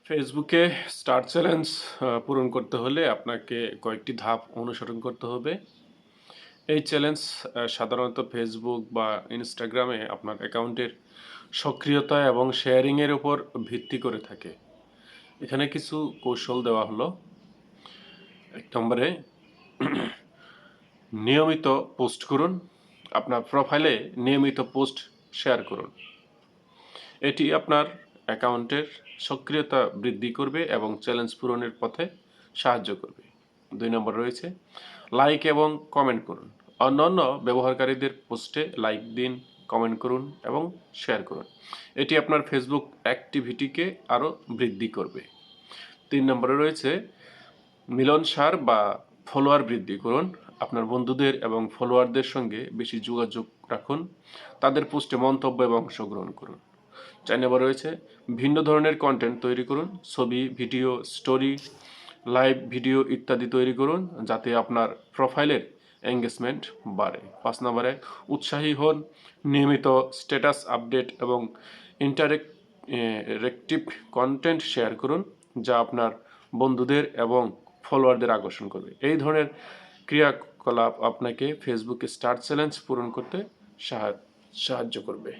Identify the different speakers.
Speaker 1: ফেসবুকে star challenge পূরণ করতে হলে আপনাকে কয়েকটি ধাপ অনুসরণ করতে হবে। এই চ্যালেঞ্জ সাধারণত ফেসবুক বা ইনস্টাগ্রামে আপনার অ্যাকাউন্টের সক্রিয়তা এবং শেয়ারিংয়ের উপর ভিত্তি করে থাকে। এখানে কিছু কৌশল দেওয়া হলো। ১ নম্বরে নিয়মিত পোস্ট করুন। আপনার প্রোফাইলে নিয়মিত পোস্ট শেয়ার করুন। এটি আপনার অ্যাকাউন্টের সক্রিয়তা বৃদ্ধি করবে এবং চ্যালেঞ্জ পূরণের পথে সাহায্য করবে। ২ নম্বর রয়েছে লাইক এবং কমেন্ট করুন। অন্যান্য ব্যবহারকারীদের পোস্টে লাইক দিন, কমেন্ট করুন এবং শেয়ার করুন। এটি আপনার ফেসবুক অ্যাক্টিভিটিকে আরও বৃদ্ধি করবে। ৩ নম্বরে রয়েছে মিলনসার বা ফলোয়ার বৃদ্ধি করুন। আপনার বন্ধুদের এবং ফলোয়ারদের সঙ্গে বেশি যোগাযোগ রাখুন। তাদের পোস্টে মন্তব্য এবং অংশগ্রহণ করুন। ৪ নম্বর রয়েছে ভিন্ন ধরনের কন্টেন্ট তৈরি করুন। ছবি, ভিডিও, স্টোরি, লাইভ ভিডিও ইত্যাদি তৈরি করুন যাতে আপনার প্রোফাইলের এঙ্গেজমেন্ট বাড়ে। ৫ নম্বরে উৎসাহী হন, নিয়মিত স্ট্যাটাস আপডেট এবং ইন্টারেক্টিভ কন্টেন্ট শেয়ার করুন যা আপনার বন্ধুদের এবং ফলোয়ারদের আকর্ষণ করবে। এই ধরনের ক্রিয়াকলাপ আপনাকে ফেসবুকে স্টার চ্যালেঞ্জ পূরণ করতে সাহায্য করবে।